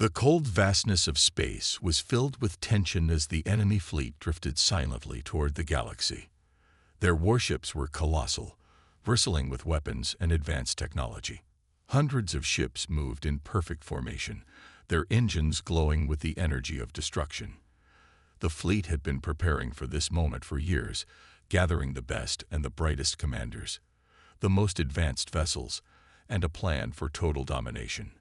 The cold vastness of space was filled with tension as the enemy fleet drifted silently toward the galaxy. Their warships were colossal, bristling with weapons and advanced technology. Hundreds of ships moved in perfect formation, their engines glowing with the energy of destruction. The fleet had been preparing for this moment for years, gathering the best and the brightest commanders, the most advanced vessels, and a plan for total domination.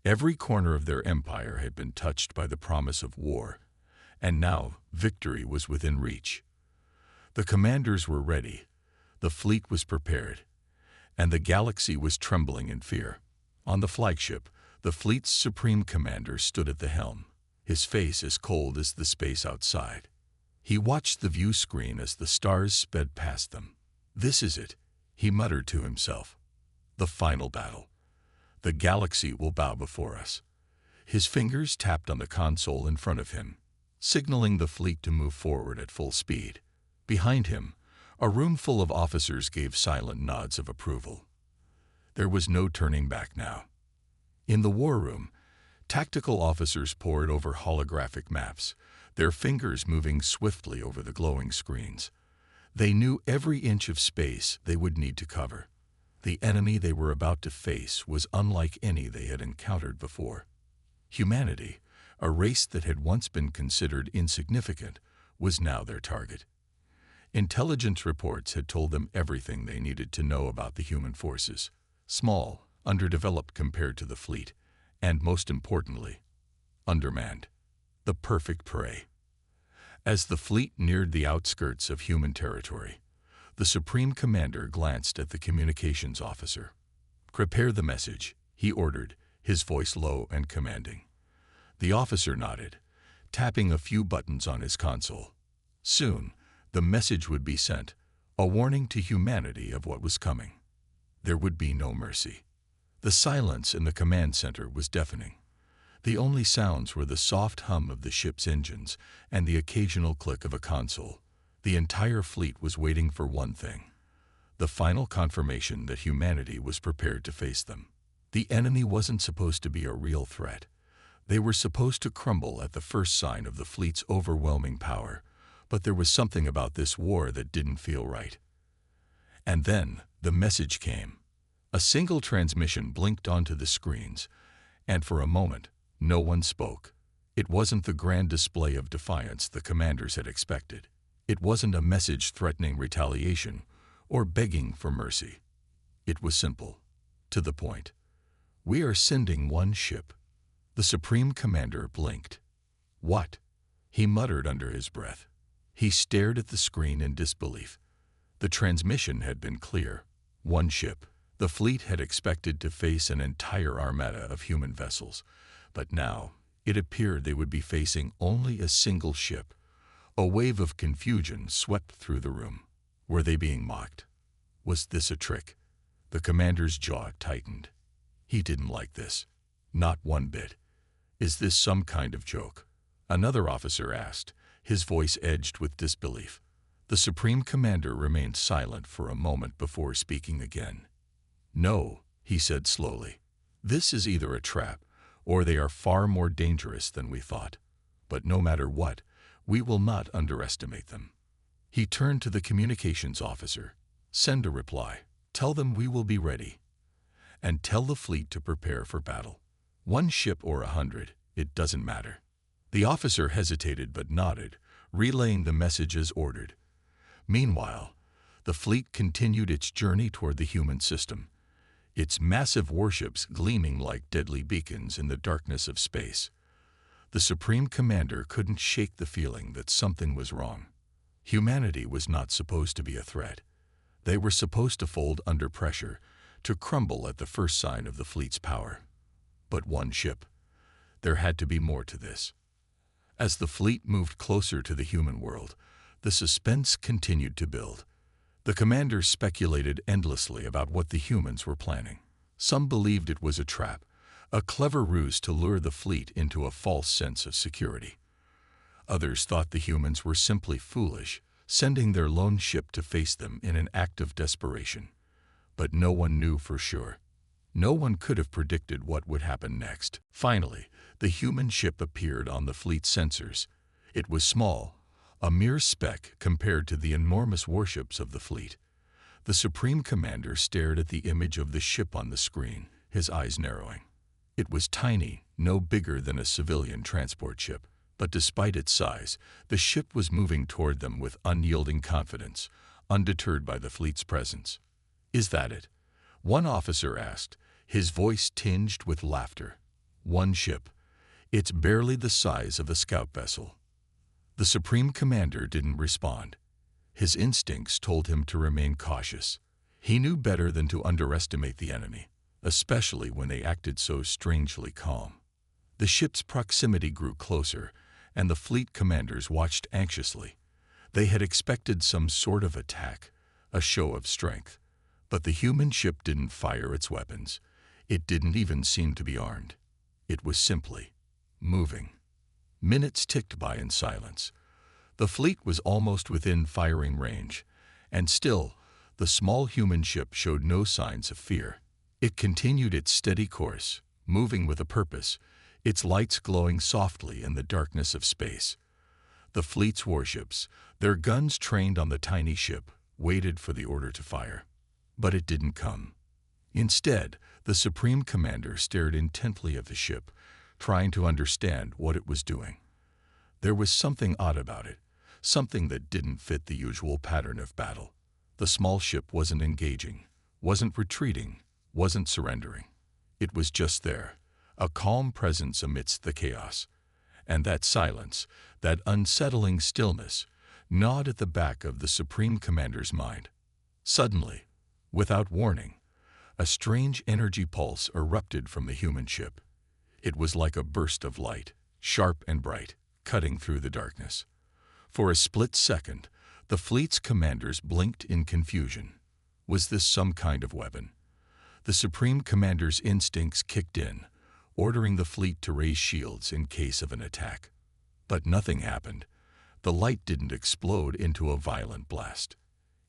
Every corner of their empire had been touched by the promise of war, and now victory was within reach. The commanders were ready, the fleet was prepared, and the galaxy was trembling in fear. On the flagship, the fleet's supreme commander stood at the helm, his face as cold as the space outside. He watched the view screen as the stars sped past them. "This is it," he muttered to himself. "The final battle. The galaxy will bow before us." His fingers tapped on the console in front of him, signaling the fleet to move forward at full speed. Behind him, a room full of officers gave silent nods of approval. There was no turning back now. In the war room, tactical officers pored over holographic maps, their fingers moving swiftly over the glowing screens. They knew every inch of space they would need to cover. The enemy they were about to face was unlike any they had encountered before. Humanity, a race that had once been considered insignificant, was now their target. Intelligence reports had told them everything they needed to know about the human forces, small, underdeveloped compared to the fleet, and most importantly, undermanned. The perfect prey. As the fleet neared the outskirts of human territory, the Supreme Commander glanced at the communications officer. "Prepare the message," he ordered, his voice low and commanding. The officer nodded, tapping a few buttons on his console. Soon, the message would be sent, a warning to humanity of what was coming. There would be no mercy. The silence in the command center was deafening. The only sounds were the soft hum of the ship's engines and the occasional click of a console. The entire fleet was waiting for one thing: the final confirmation that humanity was prepared to face them. The enemy wasn't supposed to be a real threat. They were supposed to crumble at the first sign of the fleet's overwhelming power, but there was something about this war that didn't feel right. And then the message came. A single transmission blinked onto the screens, and for a moment, no one spoke. It wasn't the grand display of defiance the commanders had expected. It wasn't a message threatening retaliation or begging for mercy. It was simple, to the point. "We are sending one ship." The Supreme Commander blinked. "What?" he muttered under his breath. He stared at the screen in disbelief. The transmission had been clear. One ship. The fleet had expected to face an entire armada of human vessels, but now it appeared they would be facing only a single ship. A wave of confusion swept through the room. Were they being mocked? Was this a trick? The commander's jaw tightened. He didn't like this. Not one bit. "Is this some kind of joke?" another officer asked, his voice edged with disbelief. The Supreme Commander remained silent for a moment before speaking again. "No," he said slowly. "This is either a trap, or they are far more dangerous than we thought. But no matter what, we will not underestimate them." He turned to the communications officer. "Send a reply. Tell them we will be ready. And tell the fleet to prepare for battle. One ship or 100, it doesn't matter." The officer hesitated but nodded, relaying the message as ordered. Meanwhile, the fleet continued its journey toward the human system, its massive warships gleaming like deadly beacons in the darkness of space. The Supreme Commander couldn't shake the feeling that something was wrong. Humanity was not supposed to be a threat. They were supposed to fold under pressure, to crumble at the first sign of the fleet's power. But one ship. There had to be more to this. As the fleet moved closer to the human world, the suspense continued to build. The commanders speculated endlessly about what the humans were planning. Some believed it was a trap, a clever ruse to lure the fleet into a false sense of security. Others thought the humans were simply foolish, sending their lone ship to face them in an act of desperation. But no one knew for sure. No one could have predicted what would happen next. Finally, The human ship appeared on the fleet's sensors. It was small, a mere speck compared to the enormous warships of the fleet. The Supreme Commander stared at the image of the ship on the screen, his eyes narrowing. It was tiny, no bigger than a civilian transport ship. But despite its size, the ship was moving toward them with unyielding confidence, undeterred by the fleet's presence. "Is that it?" one officer asked, his voice tinged with laughter. "One ship. It's barely the size of a scout vessel." The Supreme Commander didn't respond. His instincts told him to remain cautious. He knew better than to underestimate the enemy, especially when they acted so strangely calm. The ship's proximity grew closer, and the fleet commanders watched anxiously. They had expected some sort of attack, a show of strength. But the human ship didn't fire its weapons. It didn't even seem to be armed. It was simply moving. Minutes ticked by in silence. The fleet was almost within firing range, and still, the small human ship showed no signs of fear. It continued its steady course, moving with a purpose, its lights glowing softly in the darkness of space. The fleet's warships, their guns trained on the tiny ship, waited for the order to fire. But it didn't come. Instead, the Supreme Commander stared intently at the ship, trying to understand what it was doing. There was something odd about it, something that didn't fit the usual pattern of battle. The small ship wasn't engaging, wasn't retreating, wasn't surrendering. It was just there, a calm presence amidst the chaos. And that silence, that unsettling stillness, gnawed at the back of the Supreme Commander's mind. Suddenly, without warning, a strange energy pulse erupted from the human ship. It was like a burst of light, sharp and bright, cutting through the darkness. For a split second, the fleet's commanders blinked in confusion. Was this some kind of weapon? The Supreme Commander's instincts kicked in, ordering the fleet to raise shields in case of an attack. But nothing happened. The light didn't explode into a violent blast.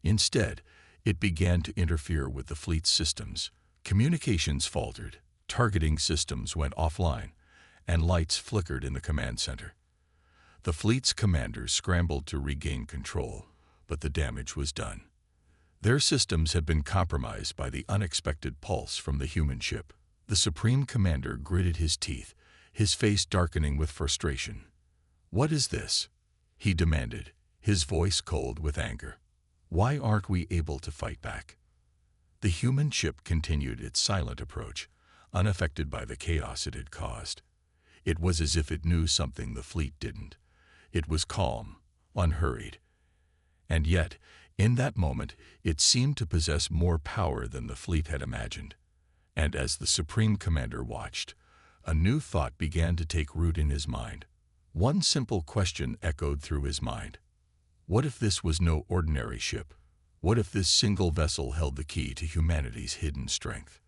Instead, it began to interfere with the fleet's systems. Communications faltered, targeting systems went offline, and lights flickered in the command center. The fleet's commanders scrambled to regain control, but the damage was done. Their systems had been compromised by the unexpected pulse from the human ship. The Supreme Commander gritted his teeth, his face darkening with frustration. "What is this?" he demanded, his voice cold with anger. "Why aren't we able to fight back?" The human ship continued its silent approach, unaffected by the chaos it had caused. It was as if it knew something the fleet didn't. It was calm, unhurried. And yet, in that moment, it seemed to possess more power than the fleet had imagined. And as the Supreme Commander watched, a new thought began to take root in his mind. One simple question echoed through his mind. What if this was no ordinary ship? What if this single vessel held the key to humanity's hidden strength?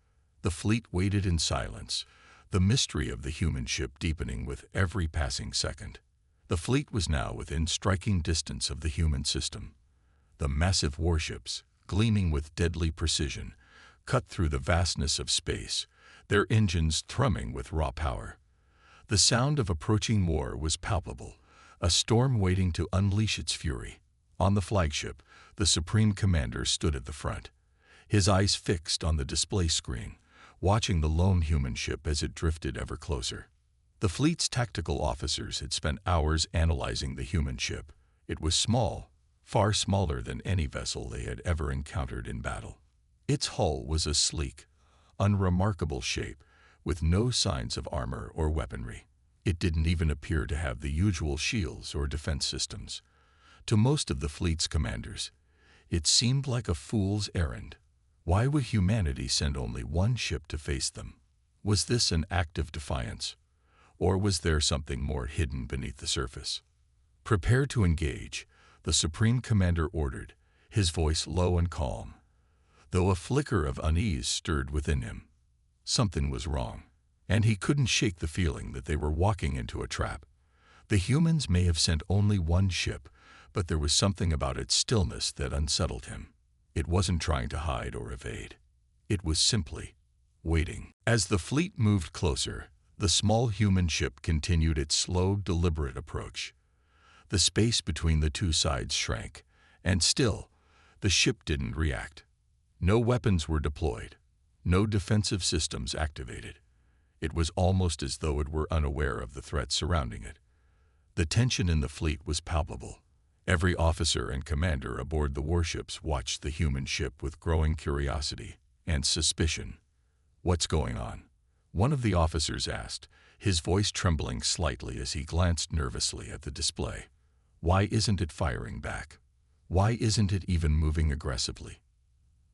The fleet waited in silence, the mystery of the human ship deepening with every passing second. The fleet was now within striking distance of the human system. The massive warships, gleaming with deadly precision, cut through the vastness of space, their engines thrumming with raw power. The sound of approaching war was palpable, a storm waiting to unleash its fury. On the flagship, the Supreme Commander stood at the front, his eyes fixed on the display screen, watching the lone human ship as it drifted ever closer. The fleet's tactical officers had spent hours analyzing the human ship. It was small, far smaller than any vessel they had ever encountered in battle. Its hull was a sleek, unremarkable shape, with no signs of armor or weaponry. It didn't even appear to have the usual shields or defense systems. To most of the fleet's commanders, it seemed like a fool's errand. Why would humanity send only one ship to face them? Was this an act of defiance? Or was there something more hidden beneath the surface? "Prepare to engage," the Supreme Commander ordered, his voice low and calm, though a flicker of unease stirred within him. Something was wrong, and he couldn't shake the feeling that they were walking into a trap. The humans may have sent only one ship, but there was something about its stillness that unsettled him. It wasn't trying to hide or evade. It was simply waiting. As the fleet moved closer, The small human ship continued its slow, deliberate approach. The space between the two sides shrank, and still, the ship didn't react. No weapons were deployed, no defensive systems activated. It was almost as though it were unaware of the threats surrounding it. The tension in the fleet was palpable. Every officer and commander aboard the warships watched the human ship with growing curiosity and suspicion. "What's going on?" one of the officers asked, his voice trembling slightly as he glanced nervously at the display. "Why isn't it firing back? Why isn't it even moving aggressively?"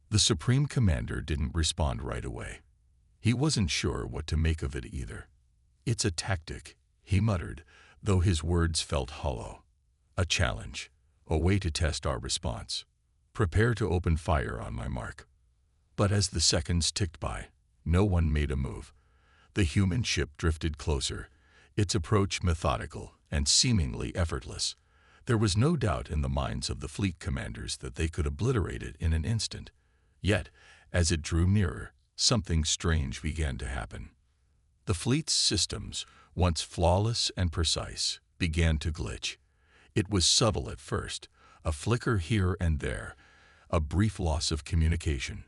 The Supreme Commander didn't respond right away. He wasn't sure what to make of it either. "It's a tactic," he muttered, though his words felt hollow. "A challenge, a way to test our response. Prepare to open fire on my mark." But as the seconds ticked by, no one made a move. The human ship drifted closer, its approach methodical and seemingly effortless. There was no doubt in the minds of the fleet commanders that they could obliterate it in an instant. Yet, as it drew nearer, something strange began to happen. The fleet's systems, once flawless and precise, began to glitch. It was subtle at first, a flicker here and there, a brief loss of communication.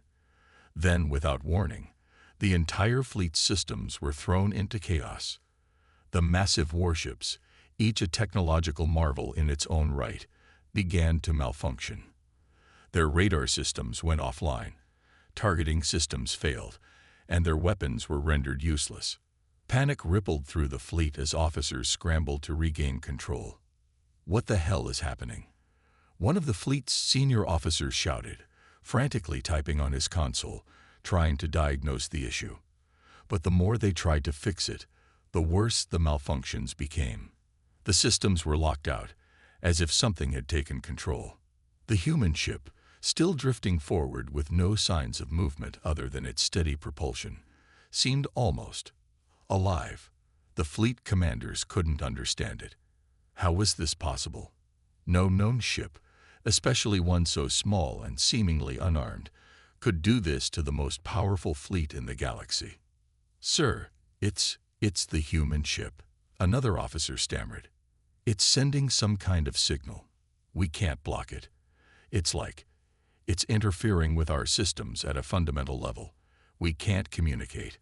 Then, without warning, the entire fleet's systems were thrown into chaos. The massive warships, each a technological marvel in its own right, began to malfunction. Their radar systems went offline, targeting systems failed, and their weapons were rendered useless. Panic rippled through the fleet as officers scrambled to regain control. "What the hell is happening?" one of the fleet's senior officers shouted, frantically typing on his console, trying to diagnose the issue. But the more they tried to fix it, the worse the malfunctions became. The systems were locked out, as if something had taken control. The human ship, still drifting forward with no signs of movement other than its steady propulsion, seemed almost alive. The fleet commanders couldn't understand it. How was this possible? No known ship, especially one so small and seemingly unarmed, could do this to the most powerful fleet in the galaxy. "Sir, it's the human ship," another officer stammered. "It's sending some kind of signal. We can't block it. It's interfering with our systems at a fundamental level. We can't communicate.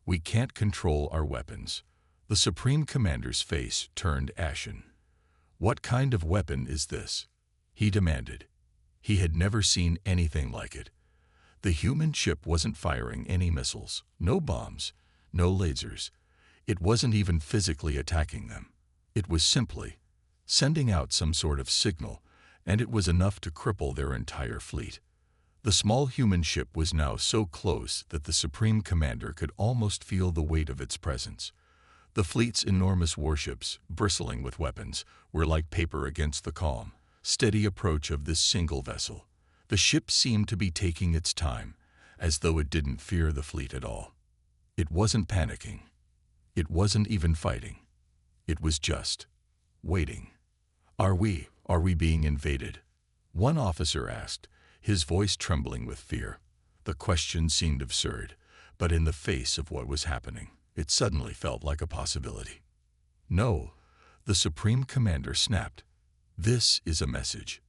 We can't control our weapons." The Supreme Commander's face turned ashen. "What kind of weapon is this?" he demanded. He had never seen anything like it. The human ship wasn't firing any missiles, no bombs, no lasers. It wasn't even physically attacking them. It was simply sending out some sort of signal, and it was enough to cripple their entire fleet. The small human ship was now so close that the Supreme Commander could almost feel the weight of its presence. The fleet's enormous warships, bristling with weapons, were like paper against the calm, steady approach of this single vessel. The ship seemed to be taking its time, as though it didn't fear the fleet at all. It wasn't panicking. It wasn't even fighting. It was just waiting. Are we being invaded?" one officer asked, his voice trembling with fear. The question seemed absurd, but in the face of what was happening, it suddenly felt like a possibility. "No," the Supreme Commander snapped. "This is a message.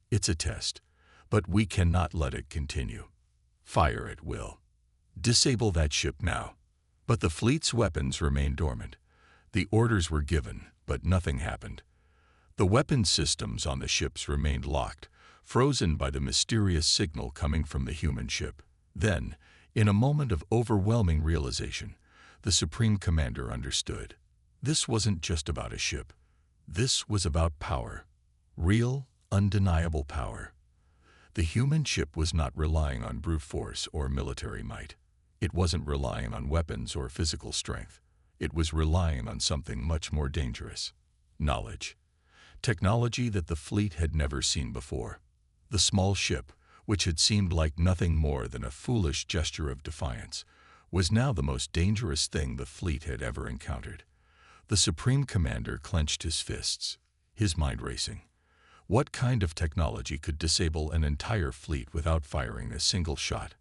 It's a test, but we cannot let it continue. Fire at will. Disable that ship now." But the fleet's weapons remained dormant. The orders were given, but nothing happened. The weapon systems on the ships remained locked, frozen by the mysterious signal coming from the human ship. Then, in a moment of overwhelming realization, the Supreme Commander understood. This wasn't just about a ship. This was about power. Real, undeniable power. The human ship was not relying on brute force or military might. It wasn't relying on weapons or physical strength. It was relying on something much more dangerous: knowledge. Technology that the fleet had never seen before. The small ship, which had seemed like nothing more than a foolish gesture of defiance, was now the most dangerous thing the fleet had ever encountered. The Supreme Commander clenched his fists, his mind racing. What kind of technology could disable an entire fleet without firing a single shot?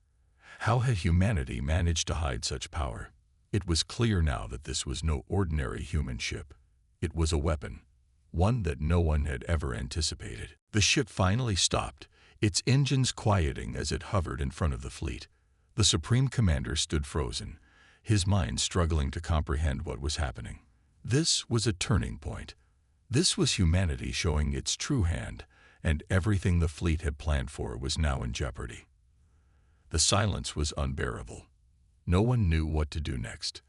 How had humanity managed to hide such power? It was clear now that this was no ordinary human ship. It was a weapon, one that no one had ever anticipated. The ship finally stopped, its engines quieting as it hovered in front of the fleet. The Supreme Commander stood frozen, his mind struggling to comprehend what was happening. This was a turning point. This was humanity showing its true hand, and everything the fleet had planned for was now in jeopardy. The silence was unbearable. No one knew what to do next.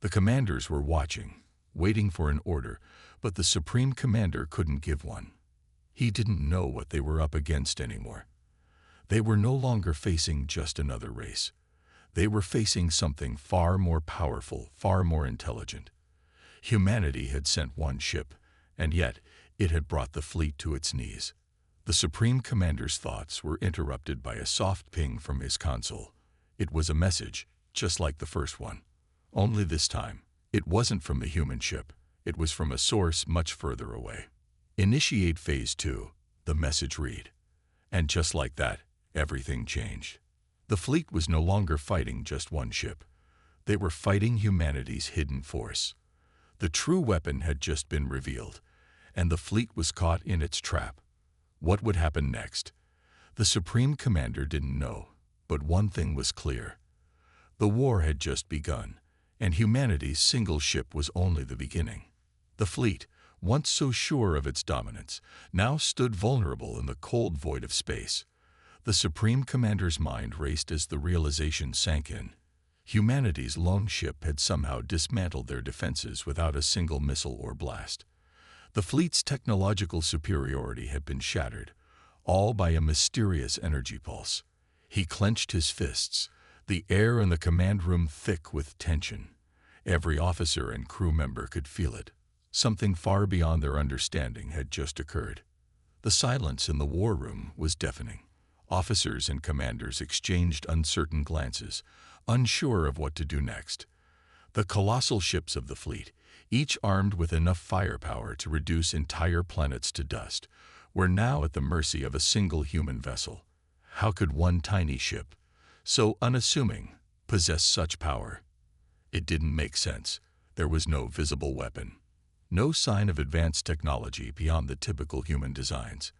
The commanders were watching, waiting for an order, but the Supreme Commander couldn't give one. He didn't know what they were up against anymore. They were no longer facing just another race. They were facing something far more powerful, far more intelligent. Humanity had sent one ship, and yet it had brought the fleet to its knees. The Supreme Commander's thoughts were interrupted by a soft ping from his console. It was a message, just like the first one. Only this time, it wasn't from the human ship. It was from a source much further away. "Initiate Phase 2, the message read. And just like that, everything changed. The fleet was no longer fighting just one ship. They were fighting humanity's hidden force. The true weapon had just been revealed, and the fleet was caught in its trap. What would happen next? The Supreme Commander didn't know, but one thing was clear. The war had just begun, and humanity's single ship was only the beginning. The fleet, once so sure of its dominance, now stood vulnerable in the cold void of space. The Supreme Commander's mind raced as the realization sank in. Humanity's lone ship had somehow dismantled their defenses without a single missile or blast. The fleet's technological superiority had been shattered, all by a mysterious energy pulse. He clenched his fists, the air in the command room thick with tension. Every officer and crew member could feel it. Something far beyond their understanding had just occurred. The silence in the war room was deafening. Officers and commanders exchanged uncertain glances, unsure of what to do next. The colossal ships of the fleet, each armed with enough firepower to reduce entire planets to dust, were now at the mercy of a single human vessel. How could one tiny ship, so unassuming, possess such power? It didn't make sense. There was no visible weapon, no sign of advanced technology beyond the typical human designs.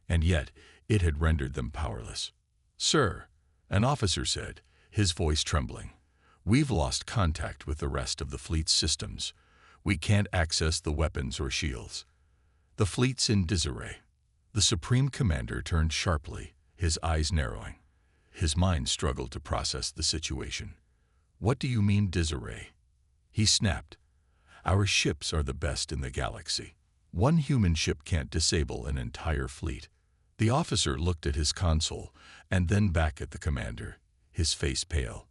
And yet, it had rendered them powerless. "Sir," an officer said, his voice trembling, "we've lost contact with the rest of the fleet's systems. We can't access the weapons or shields. The fleet's in disarray." The Supreme Commander turned sharply, his eyes narrowing. His mind struggled to process the situation. "What do you mean, disarray?" He snapped. "Our ships are the best in the galaxy. One human ship can't disable an entire fleet." The officer looked at his console and then back at the commander, his face pale.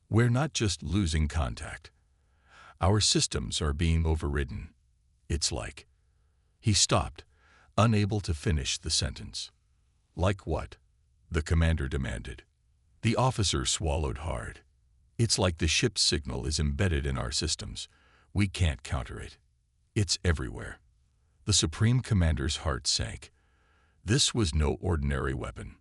"We're not just losing contact. Our systems are being overridden. It's like..." He stopped, unable to finish the sentence. "Like what?" the commander demanded. The officer swallowed hard. "It's like the ship's signal is embedded in our systems. We can't counter it. It's everywhere." The Supreme Commander's heart sank. This was no ordinary weapon.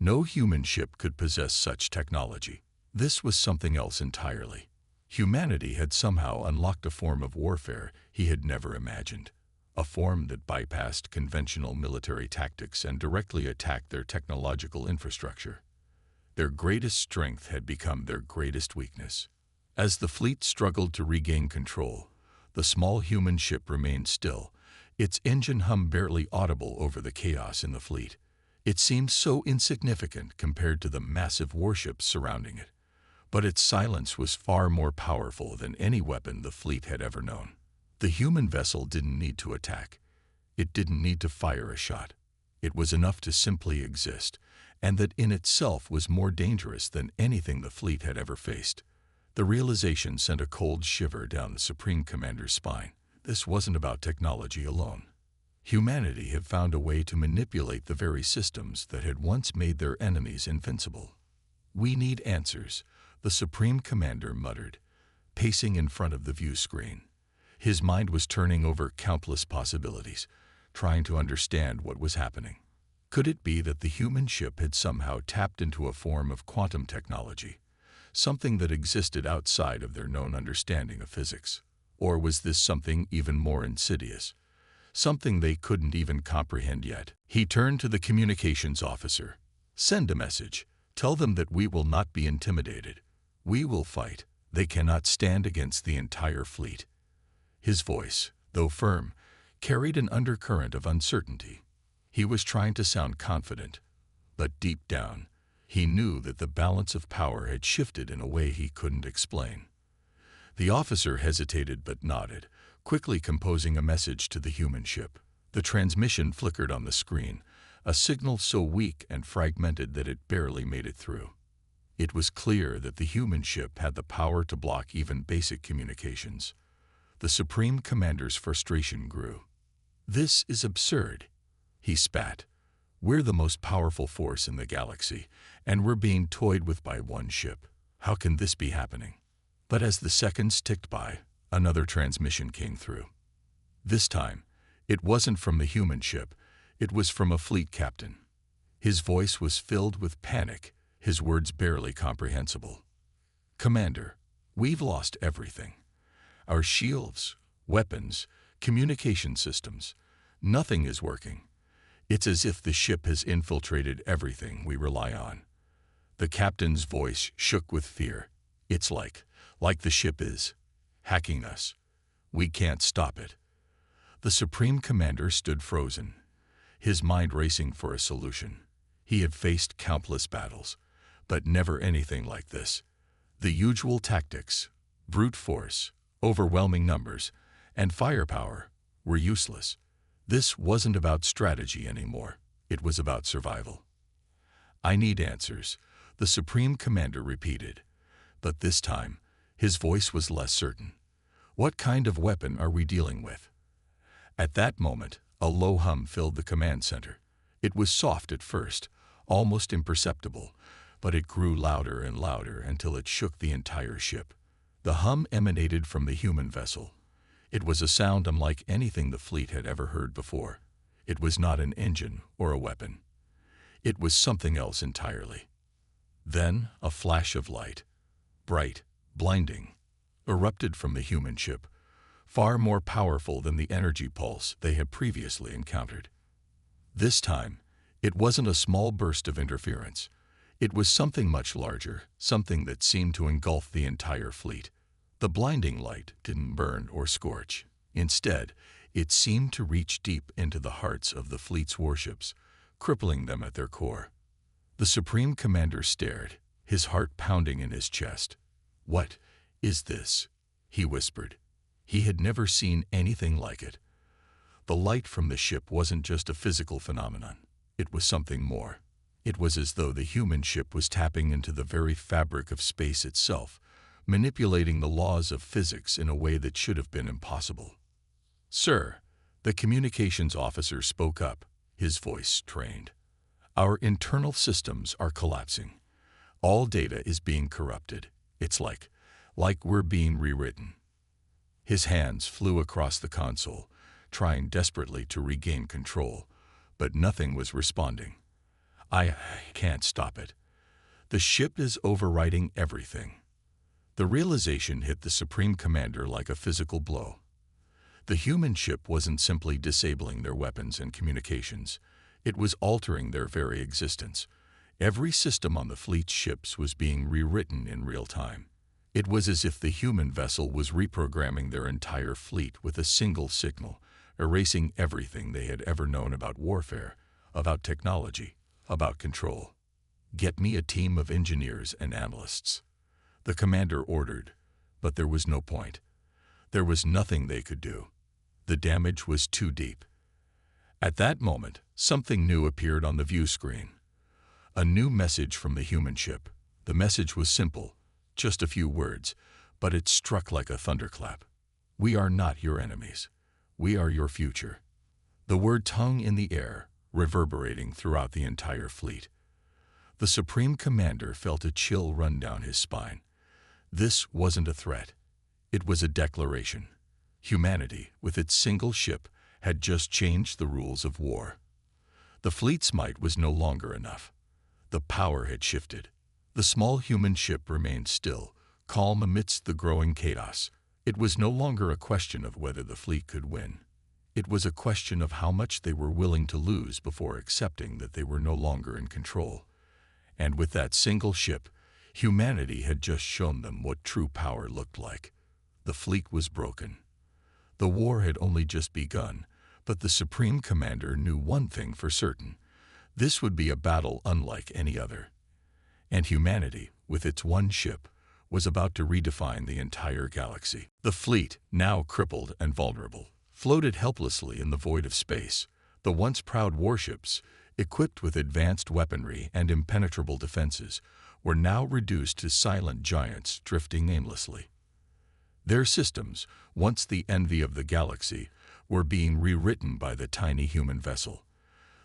No human ship could possess such technology. This was something else entirely. Humanity had somehow unlocked a form of warfare he had never imagined, a form that bypassed conventional military tactics and directly attacked their technological infrastructure. Their greatest strength had become their greatest weakness. As the fleet struggled to regain control, the small human ship remained still, its engine hum barely audible over the chaos in the fleet. It seemed so insignificant compared to the massive warships surrounding it. But its silence was far more powerful than any weapon the fleet had ever known. The human vessel didn't need to attack. It didn't need to fire a shot. It was enough to simply exist, and that in itself was more dangerous than anything the fleet had ever faced. The realization sent a cold shiver down the Supreme Commander's spine. This wasn't about technology alone. Humanity had found a way to manipulate the very systems that had once made their enemies invincible. "We need answers," the Supreme Commander muttered, pacing in front of the view screen. His mind was turning over countless possibilities, trying to understand what was happening. Could it be that the human ship had somehow tapped into a form of quantum technology, something that existed outside of their known understanding of physics. Or was this something even more insidious? Something they couldn't even comprehend yet? He turned to the communications officer. "Send a message. Tell them that we will not be intimidated. We will fight. They cannot stand against the entire fleet." His voice, though firm, carried an undercurrent of uncertainty. He was trying to sound confident, but deep down, he knew that the balance of power had shifted in a way he couldn't explain. The officer hesitated but nodded, quickly composing a message to the human ship. The transmission flickered on the screen, a signal so weak and fragmented that it barely made it through. It was clear that the human ship had the power to block even basic communications. The Supreme Commander's frustration grew. "This is absurd," he spat. "We're the most powerful force in the galaxy, and we're being toyed with by one ship. How can this be happening?" But as the seconds ticked by, another transmission came through. This time, it wasn't from the human ship, it was from a fleet captain. His voice was filled with panic, his words barely comprehensible. "Commander, we've lost everything. Our shields, weapons, communication systems, nothing is working. It's as if the ship has infiltrated everything we rely on." The captain's voice shook with fear. "It's like the ship is hacking us. We can't stop it." The Supreme Commander stood frozen, his mind racing for a solution. He had faced countless battles, but never anything like this. The usual tactics, brute force, overwhelming numbers, and firepower were useless. This wasn't about strategy anymore. It was about survival. "I need answers," the Supreme Commander repeated. But this time, his voice was less certain. "What kind of weapon are we dealing with?" At that moment, a low hum filled the command center. It was soft at first, almost imperceptible, but it grew louder and louder until it shook the entire ship. The hum emanated from the human vessel. It was a sound unlike anything the fleet had ever heard before. It was not an engine or a weapon. It was something else entirely. Then a flash of light, bright, blinding, erupted from the human ship, far more powerful than the energy pulse they had previously encountered. This time, it wasn't a small burst of interference. It was something much larger, something that seemed to engulf the entire fleet. The blinding light didn't burn or scorch. Instead, it seemed to reach deep into the hearts of the fleet's warships, crippling them at their core. The Supreme Commander stared, his heart pounding in his chest. "What is this?" he whispered. He had never seen anything like it. The light from the ship wasn't just a physical phenomenon. It was something more. It was as though the human ship was tapping into the very fabric of space itself, manipulating the laws of physics in a way that should have been impossible. "Sir," the communications officer spoke up, his voice strained. "Our internal systems are collapsing. All data is being corrupted. It's like we're being rewritten." His hands flew across the console, trying desperately to regain control, but nothing was responding. I can't stop it. The ship is overriding everything." The realization hit the Supreme Commander like a physical blow. The human ship wasn't simply disabling their weapons and communications. It was altering their very existence. Every system on the fleet's ships was being rewritten in real time. It was as if the human vessel was reprogramming their entire fleet with a single signal, erasing everything they had ever known about warfare, about technology, about control. "Get me a team of engineers and analysts," the commander ordered, but there was no point. There was nothing they could do. The damage was too deep. At that moment, something new appeared on the view screen. A new message from the human ship. The message was simple, just a few words, but it struck like a thunderclap. "We are not your enemies. We are your future." The word hung in the air, reverberating throughout the entire fleet. The Supreme Commander felt a chill run down his spine. This wasn't a threat. It was a declaration. Humanity, with its single ship, had just changed the rules of war. The fleet's might was no longer enough. The power had shifted. The small human ship remained still, calm amidst the growing chaos. It was no longer a question of whether the fleet could win. It was a question of how much they were willing to lose before accepting that they were no longer in control. And with that single ship, humanity had just shown them what true power looked like. The fleet was broken. The war had only just begun, but the Supreme Commander knew one thing for certain. This would be a battle unlike any other. And humanity, with its one ship, was about to redefine the entire galaxy. The fleet, now crippled and vulnerable, floated helplessly in the void of space. The once proud warships, equipped with advanced weaponry and impenetrable defenses, were now reduced to silent giants drifting aimlessly. Their systems, once the envy of the galaxy, were being rewritten by the tiny human vessel.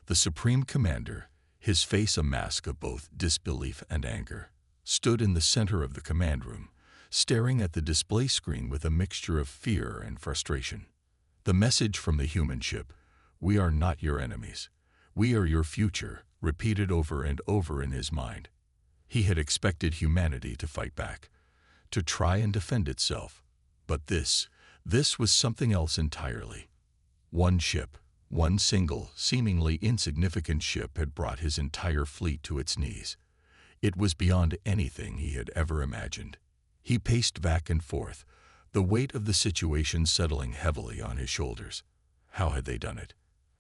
The Supreme Commander, his face a mask of both disbelief and anger, stood in the center of the command room, staring at the display screen with a mixture of fear and frustration. The message from the human ship, "We are not your enemies. We are your future," repeated over and over in his mind. He had expected humanity to fight back, to try and defend itself. But this was something else entirely. One ship, one single, seemingly insignificant ship had brought his entire fleet to its knees. It was beyond anything he had ever imagined. He paced back and forth, the weight of the situation settling heavily on his shoulders. How had they done it?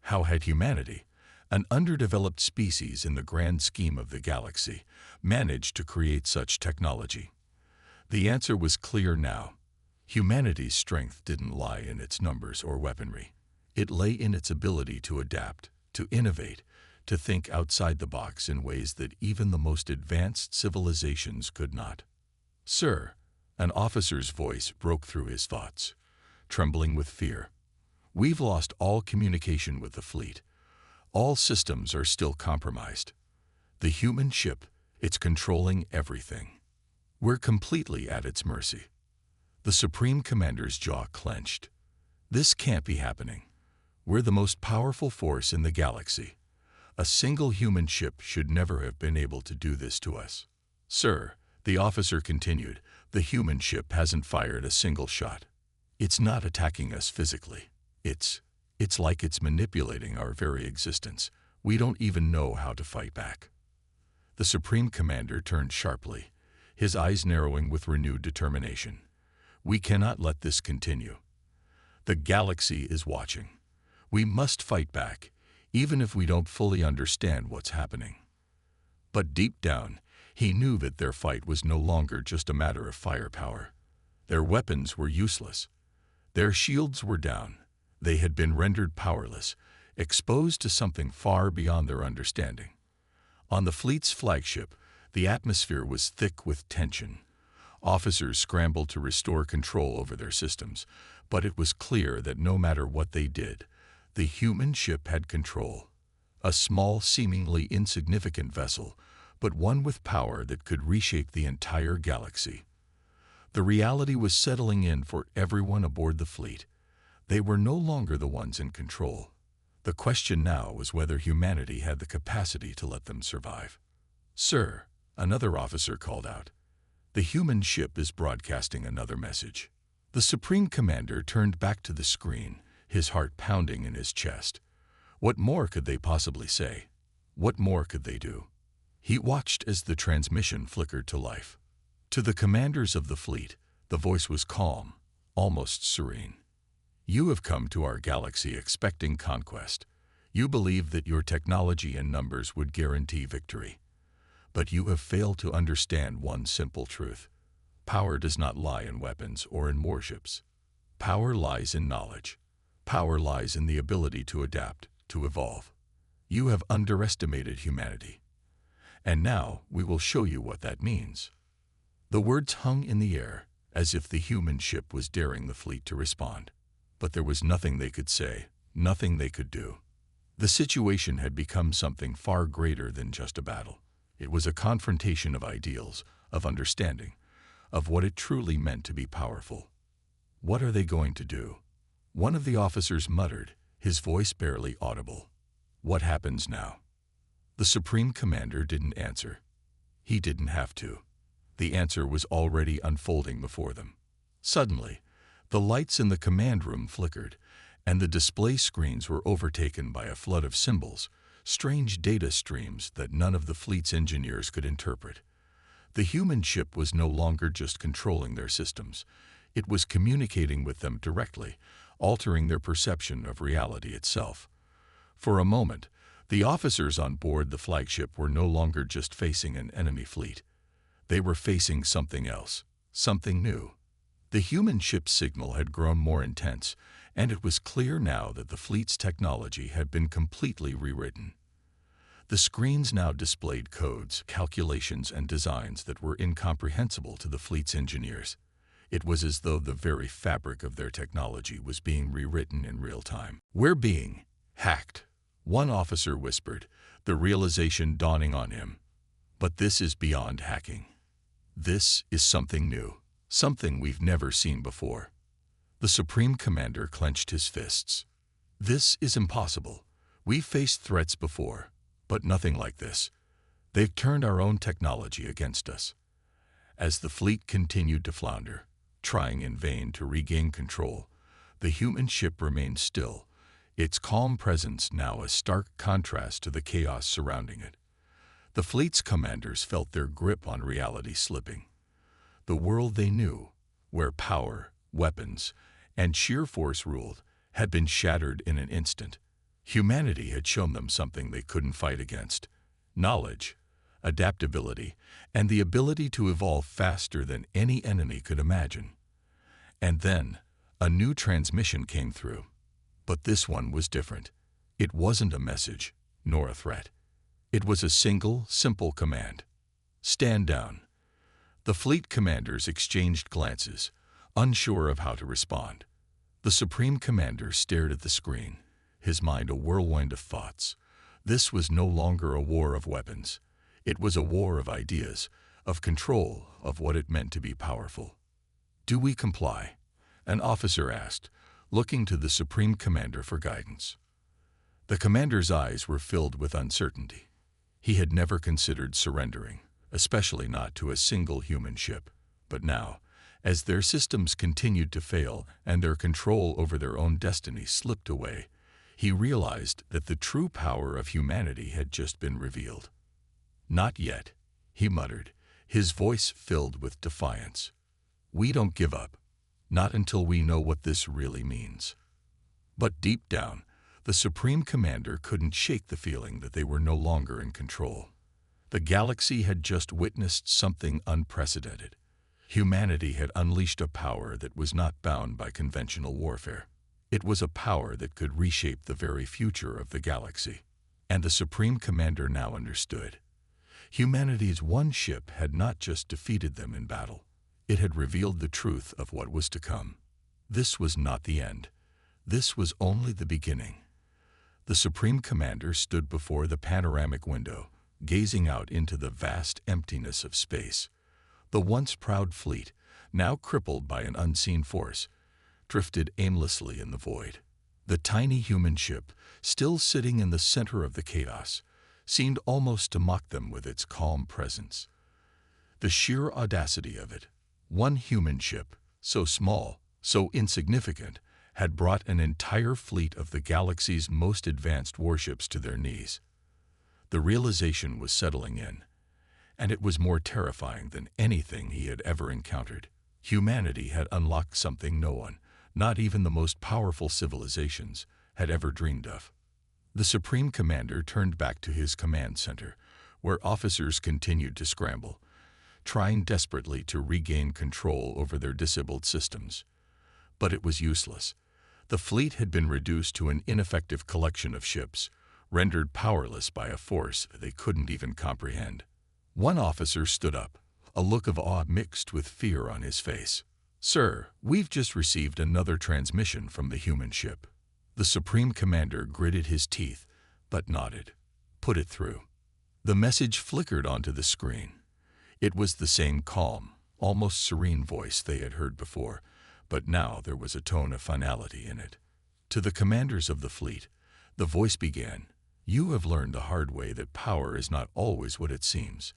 How had humanity, an underdeveloped species in the grand scheme of the galaxy, managed to create such technology? The answer was clear now. Humanity's strength didn't lie in its numbers or weaponry. It lay in its ability to adapt, to innovate, to think outside the box in ways that even the most advanced civilizations could not. "Sir," an officer's voice broke through his thoughts, trembling with fear. "We've lost all communication with the fleet. All systems are still compromised. The human ship, it's controlling everything. We're completely at its mercy." The Supreme Commander's jaw clenched. "This can't be happening. We're the most powerful force in the galaxy. A single human ship should never have been able to do this to us." "Sir," the officer continued, "the human ship hasn't fired a single shot. It's not attacking us physically. It's like it's manipulating our very existence. We don't even know how to fight back." The Supreme Commander turned sharply, his eyes narrowing with renewed determination. "We cannot let this continue. The galaxy is watching. We must fight back, even if we don't fully understand what's happening." But deep down, he knew that their fight was no longer just a matter of firepower. Their weapons were useless. Their shields were down. They had been rendered powerless, exposed to something far beyond their understanding. On the fleet's flagship, the atmosphere was thick with tension. Officers scrambled to restore control over their systems, but it was clear that no matter what they did, the human ship had control. A small, seemingly insignificant vessel, but one with power that could reshape the entire galaxy. The reality was settling in for everyone aboard the fleet. They were no longer the ones in control. The question now was whether humanity had the capacity to let them survive. "Sir," another officer called out, "the human ship is broadcasting another message." The Supreme Commander turned back to the screen, his heart pounding in his chest. What more could they possibly say? What more could they do? He watched as the transmission flickered to life. To the commanders of the fleet, the voice was calm, almost serene. "You have come to our galaxy expecting conquest. You believe that your technology and numbers would guarantee victory. But you have failed to understand one simple truth. Power does not lie in weapons or in warships. Power lies in knowledge. Power lies in the ability to adapt, to evolve. You have underestimated humanity. And now we will show you what that means." The words hung in the air, as if the human ship was daring the fleet to respond. But there was nothing they could say, nothing they could do. The situation had become something far greater than just a battle. It was a confrontation of ideals, of understanding, of what it truly meant to be powerful. "What are they going to do?" One of the officers muttered, his voice barely audible. "What happens now?" The Supreme Commander didn't answer. He didn't have to. The answer was already unfolding before them. Suddenly, the lights in the command room flickered, and the display screens were overtaken by a flood of symbols, strange data streams that none of the fleet's engineers could interpret. The human ship was no longer just controlling their systems. It was communicating with them directly, altering their perception of reality itself. For a moment, the officers on board the flagship were no longer just facing an enemy fleet. They were facing something else, something new. The human ship's signal had grown more intense, and it was clear now that the fleet's technology had been completely rewritten. The screens now displayed codes, calculations, and designs that were incomprehensible to the fleet's engineers. It was as though the very fabric of their technology was being rewritten in real time. "We're being hacked," one officer whispered, the realization dawning on him. "But this is beyond hacking. This is something new, something we've never seen before." The Supreme Commander clenched his fists. "This is impossible. We've faced threats before, but nothing like this. They've turned our own technology against us." As the fleet continued to flounder, trying in vain to regain control, the human ship remained still, its calm presence now a stark contrast to the chaos surrounding it. The fleet's commanders felt their grip on reality slipping. The world they knew, where power, weapons, and sheer force ruled, had been shattered in an instant. Humanity had shown them something they couldn't fight against: knowledge, adaptability, and the ability to evolve faster than any enemy could imagine. And then, a new transmission came through. But this one was different. It wasn't a message, nor a threat. It was a single, simple command: stand down. The fleet commanders exchanged glances, unsure of how to respond. The Supreme Commander stared at the screen, his mind a whirlwind of thoughts. This was no longer a war of weapons. It was a war of ideas, of control, of what it meant to be powerful. "Do we comply?" an officer asked, looking to the Supreme Commander for guidance. The commander's eyes were filled with uncertainty. He had never considered surrendering, especially not to a single human ship. But now, as their systems continued to fail and their control over their own destiny slipped away, he realized that the true power of humanity had just been revealed. "Not yet," he muttered, his voice filled with defiance. "We don't give up, not until we know what this really means." But deep down, the Supreme Commander couldn't shake the feeling that they were no longer in control. The galaxy had just witnessed something unprecedented. Humanity had unleashed a power that was not bound by conventional warfare. It was a power that could reshape the very future of the galaxy. And the Supreme Commander now understood. Humanity's one ship had not just defeated them in battle. It had revealed the truth of what was to come. This was not the end. This was only the beginning. The Supreme Commander stood before the panoramic window, gazing out into the vast emptiness of space. The once proud fleet, now crippled by an unseen force, drifted aimlessly in the void. The tiny human ship, still sitting in the center of the chaos, seemed almost to mock them with its calm presence. The sheer audacity of it. One human ship, so small, so insignificant, had brought an entire fleet of the galaxy's most advanced warships to their knees. The realization was settling in, and it was more terrifying than anything he had ever encountered. Humanity had unlocked something no one, not even the most powerful civilizations, had ever dreamed of. The Supreme Commander turned back to his command center, where officers continued to scramble, trying desperately to regain control over their disabled systems. But it was useless. The fleet had been reduced to an ineffective collection of ships, rendered powerless by a force they couldn't even comprehend. One officer stood up, a look of awe mixed with fear on his face. "Sir, we've just received another transmission from the human ship." The Supreme Commander gritted his teeth, but nodded. "Put it through." The message flickered onto the screen. It was the same calm, almost serene voice they had heard before, but now there was a tone of finality in it. To the commanders of the fleet, the voice began, "You have learned the hard way that power is not always what it seems.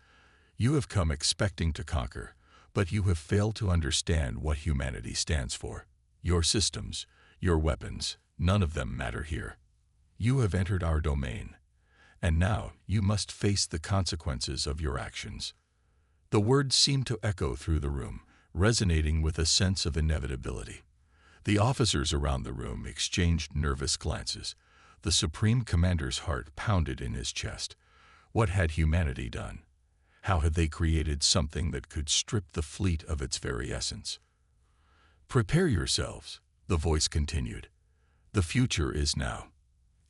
You have come expecting to conquer, but you have failed to understand what humanity stands for. Your systems, your weapons, none of them matter here. You have entered our domain, and now you must face the consequences of your actions. The words seemed to echo through the room, resonating with a sense of inevitability. The officers around the room exchanged nervous glances. The Supreme Commander's heart pounded in his chest. What had humanity done? How had they created something that could strip the fleet of its very essence? "Prepare yourselves," the voice continued. "The future is now,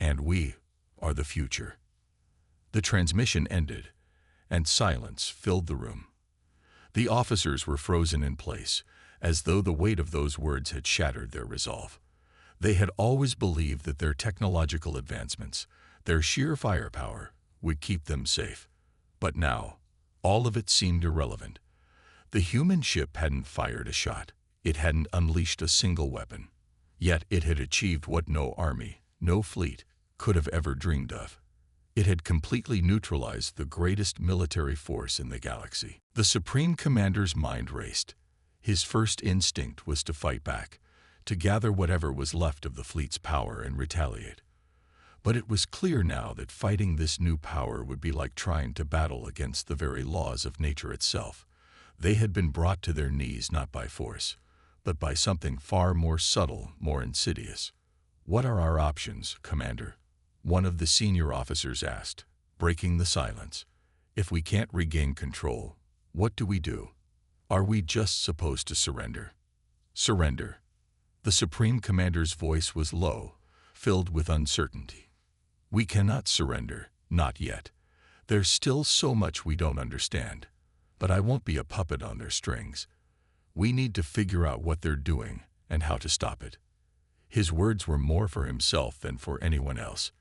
and we are the future." The transmission ended, and silence filled the room. The officers were frozen in place, as though the weight of those words had shattered their resolve. They had always believed that their technological advancements, their sheer firepower, would keep them safe. But now, all of it seemed irrelevant. The human ship hadn't fired a shot. It hadn't unleashed a single weapon. Yet it had achieved what no army, no fleet, could have ever dreamed of. It had completely neutralized the greatest military force in the galaxy. The Supreme Commander's mind raced. His first instinct was to fight back, to gather whatever was left of the fleet's power and retaliate. But it was clear now that fighting this new power would be like trying to battle against the very laws of nature itself. They had been brought to their knees not by force, but by something far more subtle, more insidious. "What are our options, Commander?" one of the senior officers asked, breaking the silence. "If we can't regain control, what do we do? Are we just supposed to surrender?" "Surrender." The Supreme Commander's voice was low, filled with uncertainty. "We cannot surrender, not yet. There's still so much we don't understand. But I won't be a puppet on their strings. We need to figure out what they're doing and how to stop it." His words were more for himself than for anyone else.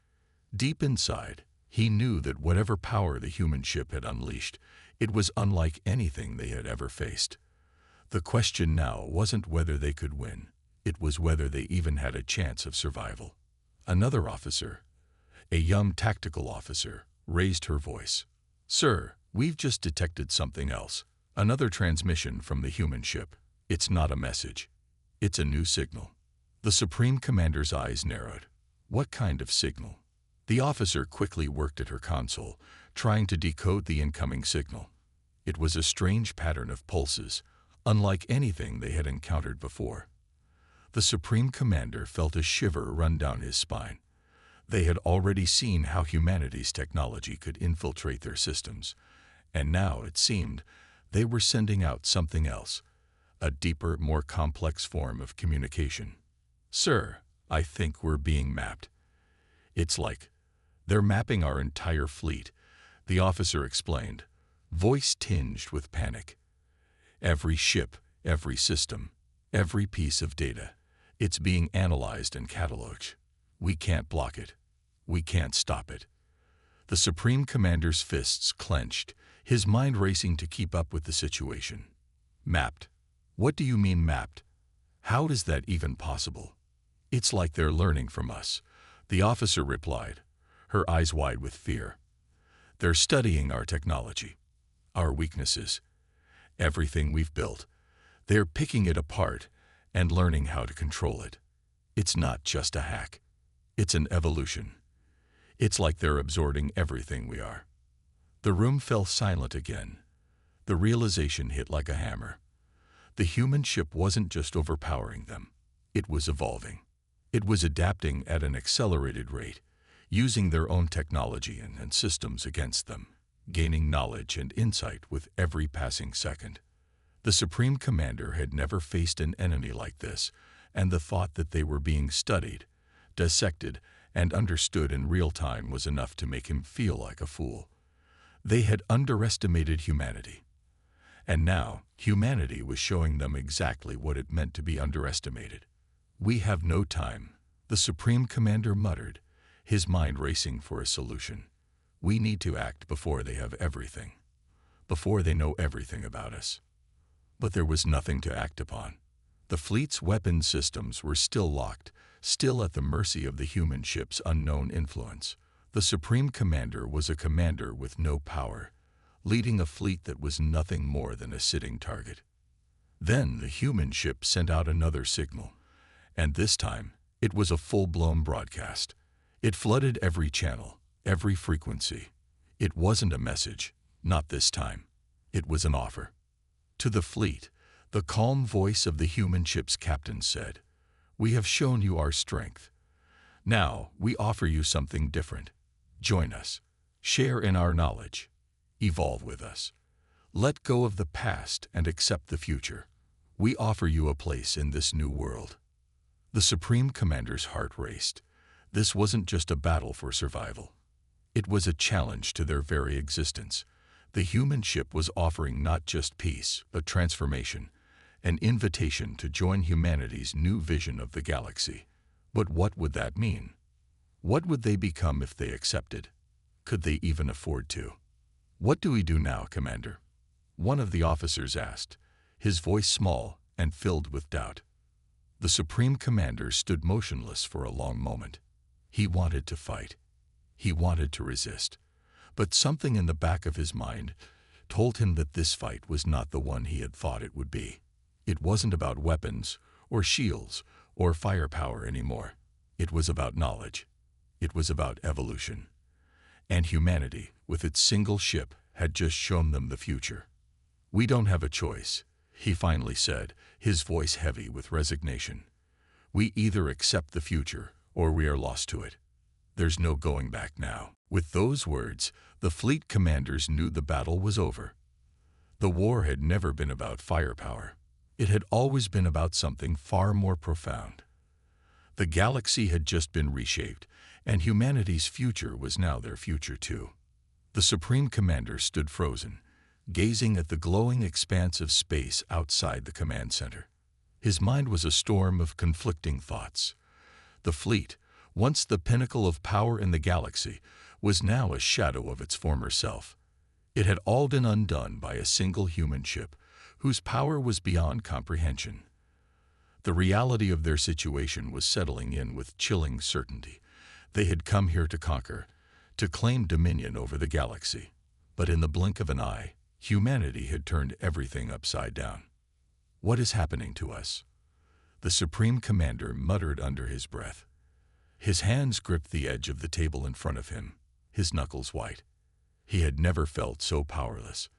Deep inside, he knew that whatever power the human ship had unleashed, it was unlike anything they had ever faced. The question now wasn't whether they could win. It was whether they even had a chance of survival. Another officer, a young tactical officer, raised her voice. "Sir, we've just detected something else. Another transmission from the human ship. It's not a message. It's a new signal." The Supreme Commander's eyes narrowed. What kind of signal? The officer quickly worked at her console, trying to decode the incoming signal. It was a strange pattern of pulses, unlike anything they had encountered before. The Supreme Commander felt a shiver run down his spine. They had already seen how humanity's technology could infiltrate their systems, and now, it seemed, they were sending out something else, a deeper, more complex form of communication. "Sir, I think we're being mapped." "It's like they're mapping our entire fleet," the officer explained, voice tinged with panic. "Every ship, every system, every piece of data. It's being analyzed and cataloged. We can't block it. We can't stop it." The Supreme Commander's fists clenched, his mind racing to keep up with the situation. "Mapped? What do you mean mapped? How is that even possible?" "It's like they're learning from us," the officer replied, her eyes wide with fear. "They're studying our technology, our weaknesses, everything we've built. They're picking it apart and learning how to control it. It's not just a hack. It's an evolution. It's like they're absorbing everything we are." The room fell silent again. The realization hit like a hammer. The human ship wasn't just overpowering them. It was evolving. It was adapting at an accelerated rate, using their own technology and systems against them, gaining knowledge and insight with every passing second. The Supreme Commander had never faced an enemy like this, and the thought that they were being studied, dissected, and understood in real time was enough to make him feel like a fool. They had underestimated humanity. And now, humanity was showing them exactly what it meant to be underestimated. "We have no time," the Supreme Commander muttered, his mind racing for a solution. "We need to act before they have everything, before they know everything about us." But there was nothing to act upon. The fleet's weapon systems were still locked, still at the mercy of the human ship's unknown influence. The Supreme Commander was a commander with no power, leading a fleet that was nothing more than a sitting target. Then the human ship sent out another signal, and this time it was a full-blown broadcast. It flooded every channel, every frequency. It wasn't a message, not this time. It was an offer. To the fleet, the calm voice of the human ship's captain said, "We have shown you our strength. Now we offer you something different. Join us. Share in our knowledge. Evolve with us. Let go of the past and accept the future. We offer you a place in this new world." The Supreme Commander's heart raced. This wasn't just a battle for survival. It was a challenge to their very existence. The human ship was offering not just peace, but transformation, an invitation to join humanity's new vision of the galaxy. But what would that mean? What would they become if they accepted? Could they even afford to? "What do we do now, Commander?" one of the officers asked, his voice small and filled with doubt. The Supreme Commander stood motionless for a long moment. He wanted to fight. He wanted to resist. But something in the back of his mind told him that this fight was not the one he had thought it would be. It wasn't about weapons or shields or firepower anymore. It was about knowledge. It was about evolution. And humanity, with its single ship, had just shown them the future. "We don't have a choice," he finally said, his voice heavy with resignation. "We either accept the future or we are lost to it. There's no going back now." With those words, the fleet commanders knew the battle was over. The war had never been about firepower. It had always been about something far more profound. The galaxy had just been reshaped, and humanity's future was now their future too. The Supreme Commander stood frozen, gazing at the glowing expanse of space outside the command center. His mind was a storm of conflicting thoughts. The fleet, once the pinnacle of power in the galaxy, was now a shadow of its former self. It had all been undone by a single human ship, whose power was beyond comprehension. The reality of their situation was settling in with chilling certainty. They had come here to conquer, to claim dominion over the galaxy. But in the blink of an eye, humanity had turned everything upside down. "What is happening to us?" the Supreme Commander muttered under his breath. His hands gripped the edge of the table in front of him, his knuckles white. He had never felt so powerless.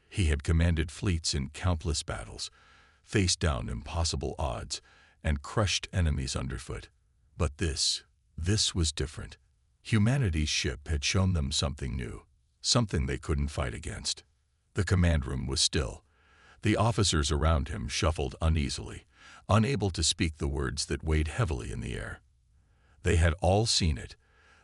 He had commanded fleets in countless battles, faced down impossible odds, and crushed enemies underfoot. But this was different. Humanity's ship had shown them something new, something they couldn't fight against. The command room was still. The officers around him shuffled uneasily, unable to speak the words that weighed heavily in the air. They had all seen it,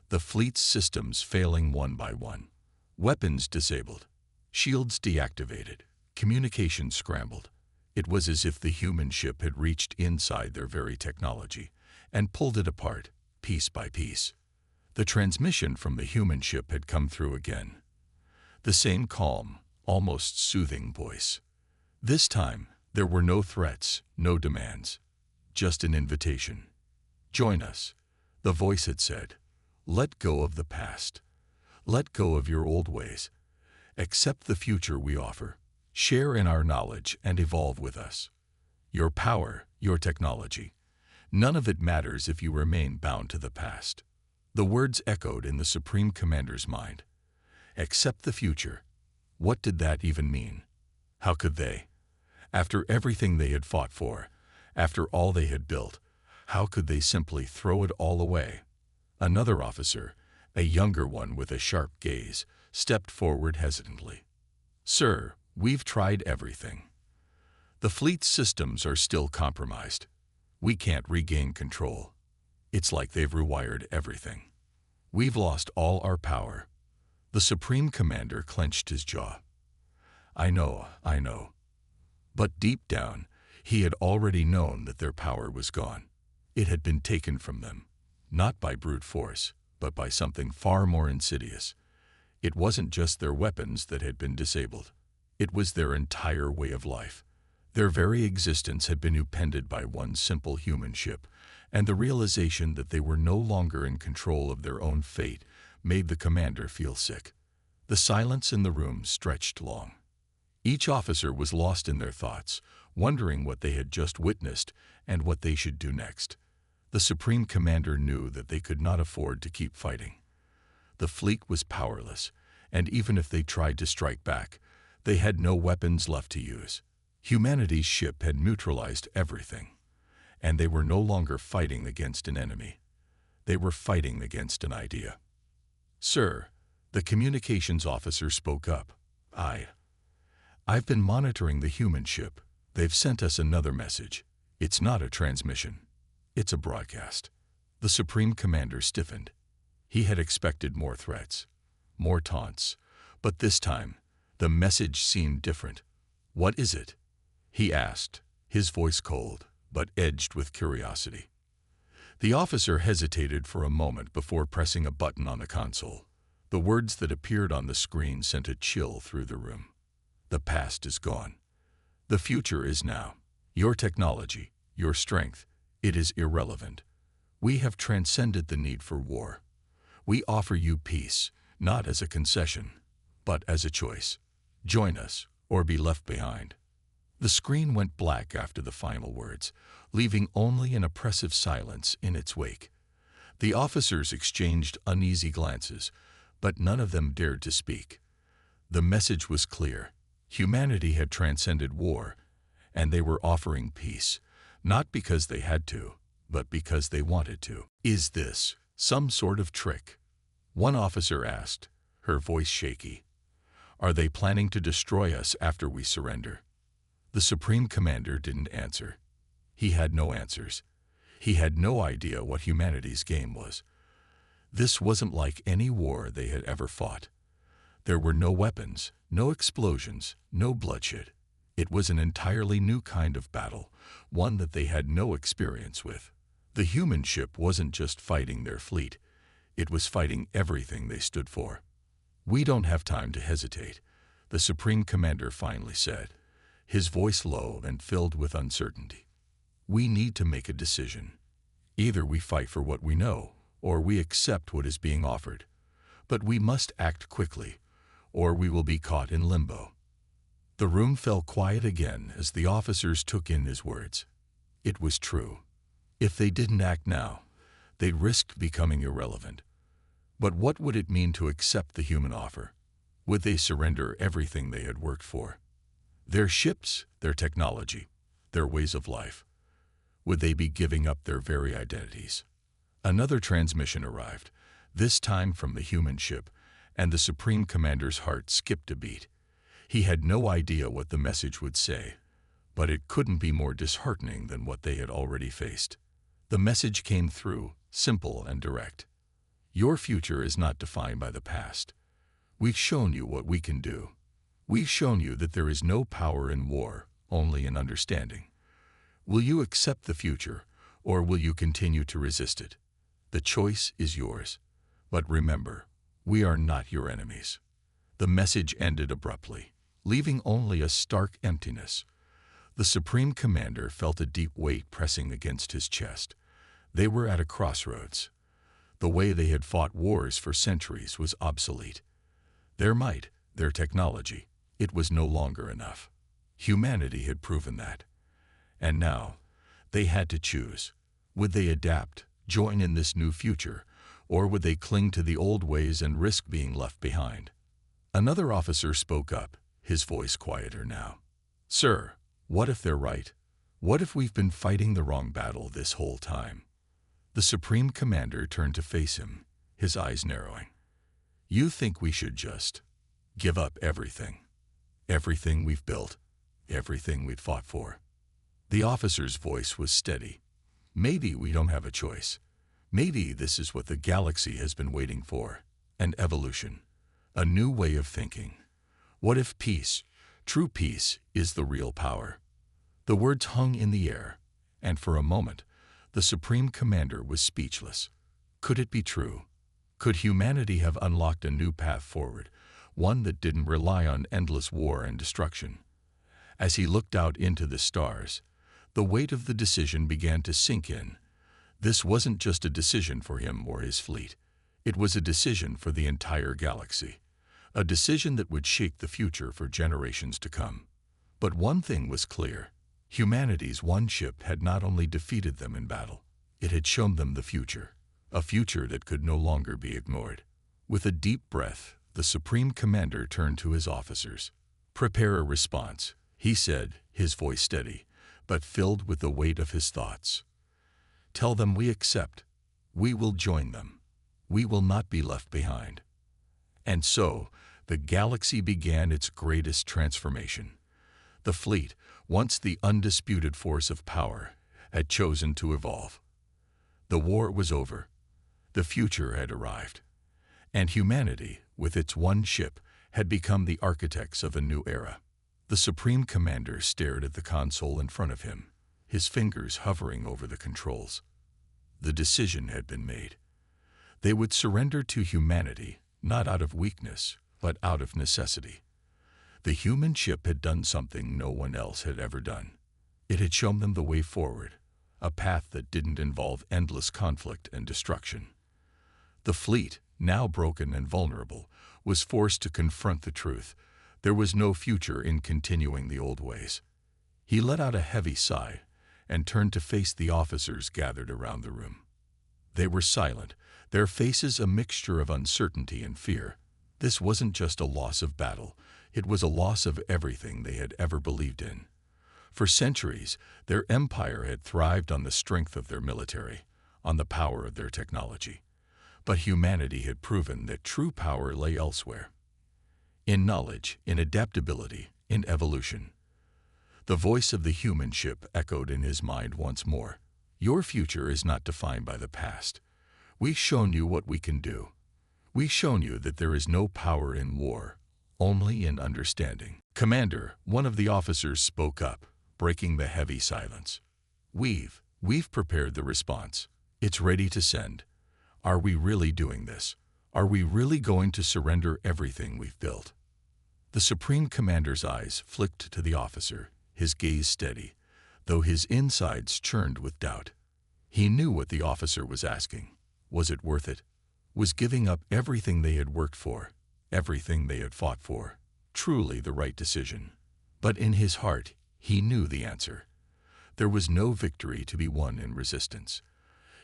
the fleet's systems failing one by one. Weapons disabled, shields deactivated, communications scrambled. It was as if the human ship had reached inside their very technology and pulled it apart, piece by piece. The transmission from the human ship had come through again. The same calm, almost soothing voice. This time, there were no threats, no demands, just an invitation. "Join us," the voice had said. "Let go of the past. Let go of your old ways. Accept the future we offer. Share in our knowledge and evolve with us. Your power, your technology. None of it matters if you remain bound to the past." The words echoed in the Supreme Commander's mind. Accept the future. What did that even mean? How could they? After everything they had fought for, after all they had built, how could they simply throw it all away? Another officer, a younger one with a sharp gaze, stepped forward hesitantly. "Sir, we've tried everything. The fleet's systems are still compromised. We can't regain control. It's like they've rewired everything. We've lost all our power." The Supreme Commander clenched his jaw. I know. But deep down, he had already known that their power was gone. It had been taken from them, not by brute force, but by something far more insidious. It wasn't just their weapons that had been disabled. It was their entire way of life. Their very existence had been upended by one simple human ship, and the realization that they were no longer in control of their own fate made the commander feel sick. The silence in the room stretched long. Each officer was lost in their thoughts, wondering what they had just witnessed and what they should do next. The Supreme Commander knew that they could not afford to keep fighting. The fleet was powerless, and even if they tried to strike back, they had no weapons left to use. Humanity's ship had neutralized everything, and they were no longer fighting against an enemy. They were fighting against an idea. "Sir," the communications officer spoke up. I've been monitoring the human ship. They've sent us another message. It's not a transmission. It's a broadcast." The Supreme Commander stiffened. He had expected more threats, more taunts, but this time, the message seemed different. "What is it?" he asked, his voice cold, but edged with curiosity. The officer hesitated for a moment before pressing a button on the console. The words that appeared on the screen sent a chill through the room. "The past is gone. The future is now. Your technology, your strength, it is irrelevant. We have transcended the need for war. We offer you peace, not as a concession, but as a choice. Join us or be left behind." The screen went black after the final words, leaving only an oppressive silence in its wake. The officers exchanged uneasy glances, but none of them dared to speak. The message was clear. Humanity had transcended war, and they were offering peace, not because they had to, but because they wanted to. "Is this some sort of trick?" one officer asked, her voice shaky. "Are they planning to destroy us after we surrender?" The Supreme Commander didn't answer. He had no answers. He had no idea what humanity's game was. This wasn't like any war they had ever fought. There were no weapons, no explosions, no bloodshed. It was an entirely new kind of battle, one that they had no experience with. The human ship wasn't just fighting their fleet. It was fighting everything they stood for. "We don't have time to hesitate," the Supreme Commander finally said, his voice low and filled with uncertainty. "We need to make a decision. Either we fight for what we know, or we accept what is being offered. But we must act quickly, or we will be caught in limbo." The room fell quiet again as the officers took in his words. It was true. If they didn't act now, they risked becoming irrelevant. But what would it mean to accept the human offer? Would they surrender everything they had worked for? Their ships, their technology, their ways of life. Would they be giving up their very identities? Another transmission arrived, this time from the human ship, and the Supreme Commander's heart skipped a beat. He had no idea what the message would say, but it couldn't be more disheartening than what they had already faced. The message came through, simple and direct. "Your future is not defined by the past. We've shown you what we can do. We've shown you that there is no power in war, only in understanding. Will you accept the future, or will you continue to resist it? The choice is yours. But remember, we are not your enemies." The message ended abruptly, leaving only a stark emptiness. The Supreme Commander felt a deep weight pressing against his chest. They were at a crossroads. The way they had fought wars for centuries was obsolete. Their might, their technology, it was no longer enough. Humanity had proven that. And now, they had to choose. Would they adapt, join in this new future, or would they cling to the old ways and risk being left behind? Another officer spoke up, his voice quieter now. "Sir, what if they're right? What if we've been fighting the wrong battle this whole time?" The Supreme Commander turned to face him, his eyes narrowing. "You think we should just give up everything? Everything we've built, everything we've fought for?" The officer's voice was steady. "Maybe we don't have a choice. Maybe this is what the galaxy has been waiting for, an evolution, a new way of thinking. What if peace, true peace, is the real power?" The words hung in the air, and for a moment, the Supreme Commander was speechless. Could it be true? Could humanity have unlocked a new path forward, one that didn't rely on endless war and destruction? As he looked out into the stars, the weight of the decision began to sink in. This wasn't just a decision for him or his fleet. It was a decision for the entire galaxy. a decision that would shape the future for generations to come. But one thing was clear. Humanity's one ship had not only defeated them in battle, it had shown them the future, a future that could no longer be ignored. With a deep breath, the Supreme Commander turned to his officers. "Prepare a response," he said, his voice steady, but filled with the weight of his thoughts. "Tell them we accept. We will join them. We will not be left behind." And so, the galaxy began its greatest transformation. The fleet, once the undisputed force of power, had chosen to evolve. The war was over. The future had arrived. And humanity, with its one ship, had become the architects of a new era. The Supreme Commander stared at the console in front of him, his fingers hovering over the controls. The decision had been made. They would surrender to humanity, not out of weakness, but out of necessity. The human ship had done something no one else had ever done. It had shown them the way forward, a path that didn't involve endless conflict and destruction. The fleet, now broken and vulnerable, was forced to confront the truth. There was no future in continuing the old ways. He let out a heavy sigh and turned to face the officers gathered around the room. They were silent, their faces a mixture of uncertainty and fear. This wasn't just a loss of battle, it was a loss of everything they had ever believed in. For centuries, their empire had thrived on the strength of their military, on the power of their technology. But humanity had proven that true power lay elsewhere. In knowledge, in adaptability, in evolution. The voice of the human ship echoed in his mind once more. "Your future is not defined by the past. We've shown you what we can do. We've shown you that there is no power in war, only in understanding." "Commander," one of the officers spoke up, breaking the heavy silence. We've prepared the response. It's ready to send. Are we really doing this? Are we really going to surrender everything we've built?" The Supreme Commander's eyes flicked to the officer, his gaze steady, though his insides churned with doubt. He knew what the officer was asking. Was it worth it? Was giving up everything they had worked for, everything they had fought for, truly the right decision? But in his heart, he knew the answer. There was no victory to be won in resistance.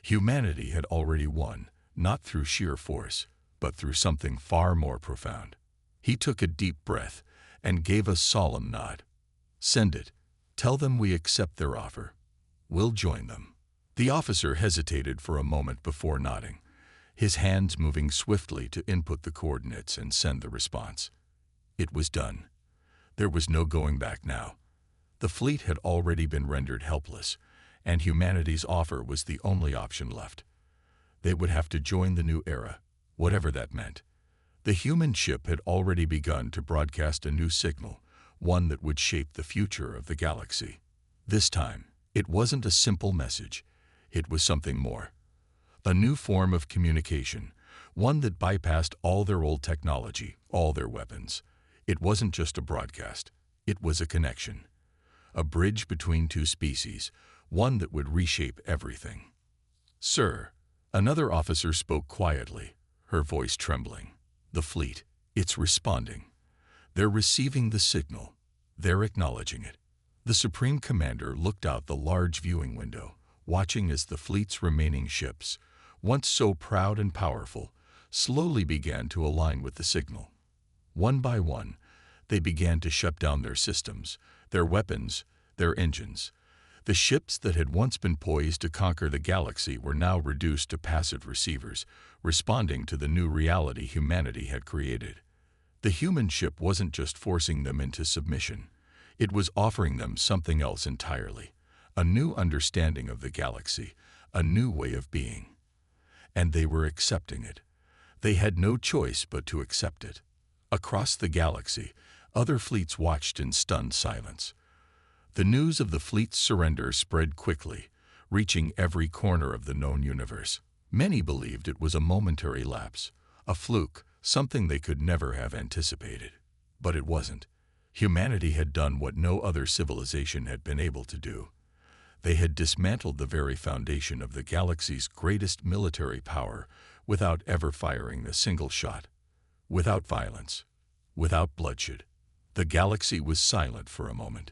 Humanity had already won, not through sheer force, but through something far more profound. He took a deep breath and gave a solemn nod. "Send it. Tell them we accept their offer. We'll join them." The officer hesitated for a moment before nodding, his hands moving swiftly to input the coordinates and send the response. It was done. There was no going back now. The fleet had already been rendered helpless, and humanity's offer was the only option left. They would have to join the new era, whatever that meant. The human ship had already begun to broadcast a new signal, one that would shape the future of the galaxy. This time, it wasn't a simple message. It was something more. A new form of communication, one that bypassed all their old technology, all their weapons. It wasn't just a broadcast. It was a connection. A bridge between two species, one that would reshape everything. "Sir," another officer spoke quietly, her voice trembling. "The fleet, it's responding. They're receiving the signal. They're acknowledging it." The Supreme Commander looked out the large viewing window, watching as the fleet's remaining ships, once so proud and powerful, slowly began to align with the signal. One by one, they began to shut down their systems, their weapons, their engines. The ships that had once been poised to conquer the galaxy were now reduced to passive receivers, responding to the new reality humanity had created. The human ship wasn't just forcing them into submission. It was offering them something else entirely, a new understanding of the galaxy, a new way of being. And they were accepting it. They had no choice but to accept it. Across the galaxy, other fleets watched in stunned silence. The news of the fleet's surrender spread quickly, reaching every corner of the known universe. Many believed it was a momentary lapse, a fluke, something they could never have anticipated. But it wasn't. Humanity had done what no other civilization had been able to do. They had dismantled the very foundation of the galaxy's greatest military power without ever firing a single shot. Without violence, without bloodshed. The galaxy was silent for a moment.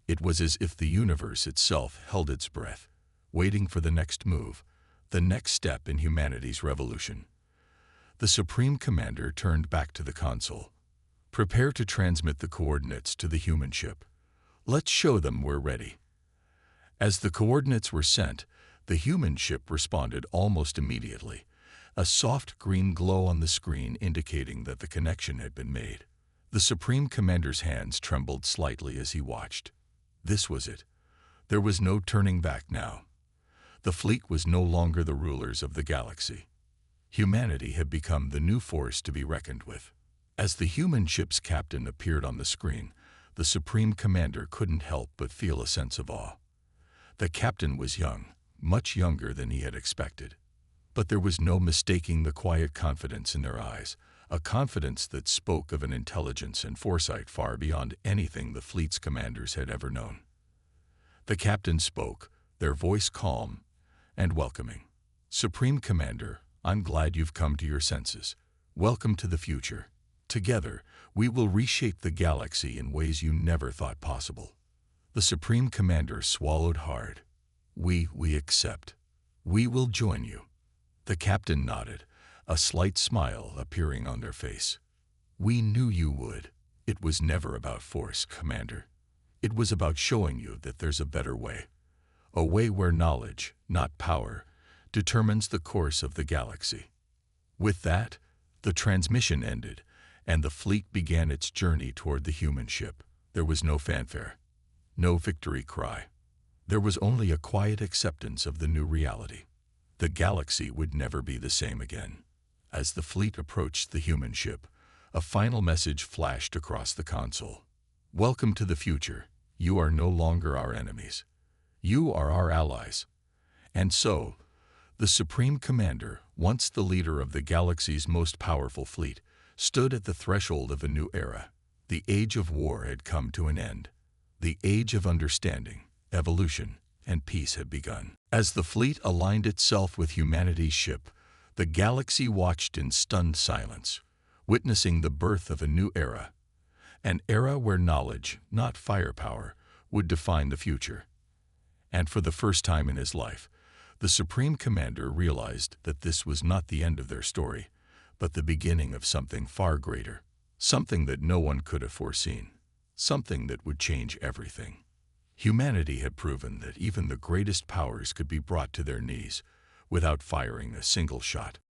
It was as if the universe itself held its breath, waiting for the next move, the next step in humanity's revolution. The Supreme Commander turned back to the console. "Prepare to transmit the coordinates to the human ship. Let's show them we're ready." As the coordinates were sent, the human ship responded almost immediately, a soft green glow on the screen indicating that the connection had been made. The Supreme Commander's hands trembled slightly as he watched. This was it. There was no turning back now. The fleet was no longer the rulers of the galaxy. Humanity had become the new force to be reckoned with. As the human ship's captain appeared on the screen, the Supreme Commander couldn't help but feel a sense of awe. The captain was young, much younger than he had expected. But there was no mistaking the quiet confidence in their eyes, a confidence that spoke of an intelligence and foresight far beyond anything the fleet's commanders had ever known. The captain spoke, their voice calm and welcoming. "Supreme Commander, I'm glad you've come to your senses. Welcome to the future. Together, we will reshape the galaxy in ways you never thought possible." The Supreme Commander swallowed hard. We accept. We will join you." The captain nodded, a slight smile appearing on their face. "We knew you would. It was never about force, Commander. It was about showing you that there's a better way. A way where knowledge, not power, determines the course of the galaxy." With that, the transmission ended, and the fleet began its journey toward the human ship. There was no fanfare, no victory cry. There was only a quiet acceptance of the new reality. The galaxy would never be the same again. As the fleet approached the human ship, a final message flashed across the console. "Welcome to the future. You are no longer our enemies. You are our allies." And so, the Supreme Commander, once the leader of the galaxy's most powerful fleet, stood at the threshold of a new era. The age of war had come to an end. The age of understanding, evolution, and peace had begun. As the fleet aligned itself with humanity's ship, the galaxy watched in stunned silence, witnessing the birth of a new era. An era where knowledge, not firepower, would define the future. And for the first time in his life, the Supreme Commander realized that this was not the end of their story, but the beginning of something far greater, something that no one could have foreseen, something that would change everything. Humanity had proven that even the greatest powers could be brought to their knees without firing a single shot.